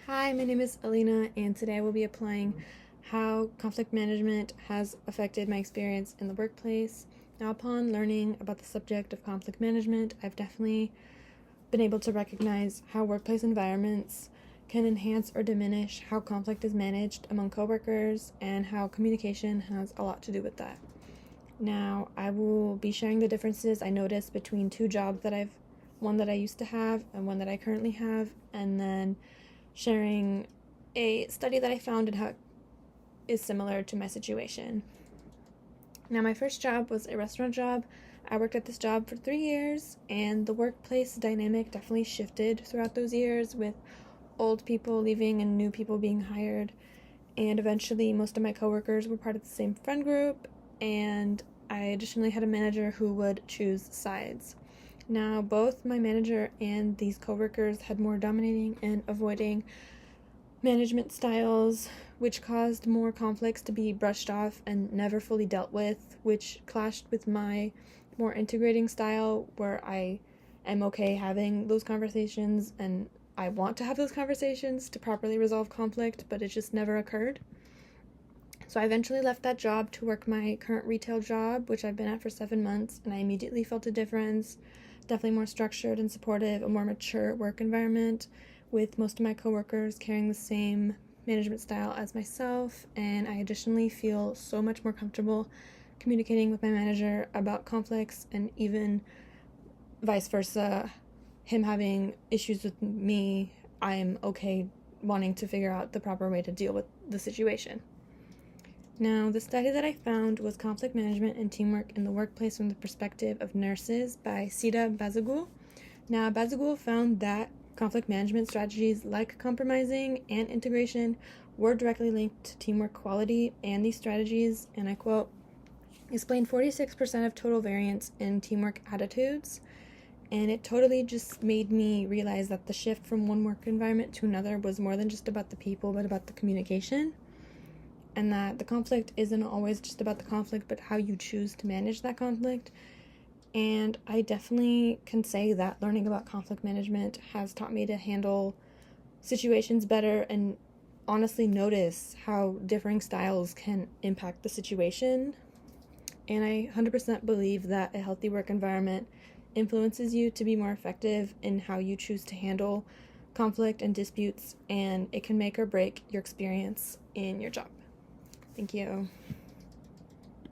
Hi, my name is Alina, and today I will be applying how conflict management has affected my experience in the workplace. Now, upon learning about the subject of conflict management, I've definitely been able to recognize how workplace environments can enhance or diminish how conflict is managed among coworkers and how communication has a lot to do with that. Now, I will be sharing the differences I noticed between two jobs one that I used to have and one that I currently have, and then sharing a study that I found and how it is similar to my situation. Now, my first job was a restaurant job. I worked at this job for 3 years, and the workplace dynamic definitely shifted throughout those years with old people leaving and new people being hired. And eventually, most of my coworkers were part of the same friend group, and I additionally had a manager who would choose sides. Now, both my manager and these coworkers had more dominating and avoiding management styles, which caused more conflicts to be brushed off and never fully dealt with, which clashed with my more integrating style, where I am okay having those conversations and I want to have those conversations to properly resolve conflict, but it just never occurred. So I eventually left that job to work my current retail job, which I've been at for 7 months, and I immediately felt a difference. Definitely more structured and supportive, a more mature work environment, with most of my coworkers carrying the same management style as myself, and I additionally feel so much more comfortable communicating with my manager about conflicts, and even vice versa, him having issues with me, I'm okay wanting to figure out the proper way to deal with the situation. Now, the study that I found was Conflict Management and Teamwork in the Workplace from the Perspective of Nurses by Sita Bazagul. Now, Bazagul found that conflict management strategies like compromising and integration were directly linked to teamwork quality, and these strategies, and I quote, explained 46% of total variance in teamwork attitudes. And it totally just made me realize that the shift from one work environment to another was more than just about the people, but about the communication. And that the conflict isn't always just about the conflict, but how you choose to manage that conflict. And I definitely can say that learning about conflict management has taught me to handle situations better and honestly notice how differing styles can impact the situation. And I 100% believe that a healthy work environment influences you to be more effective in how you choose to handle conflict and disputes, and it can make or break your experience in your job. Thank you.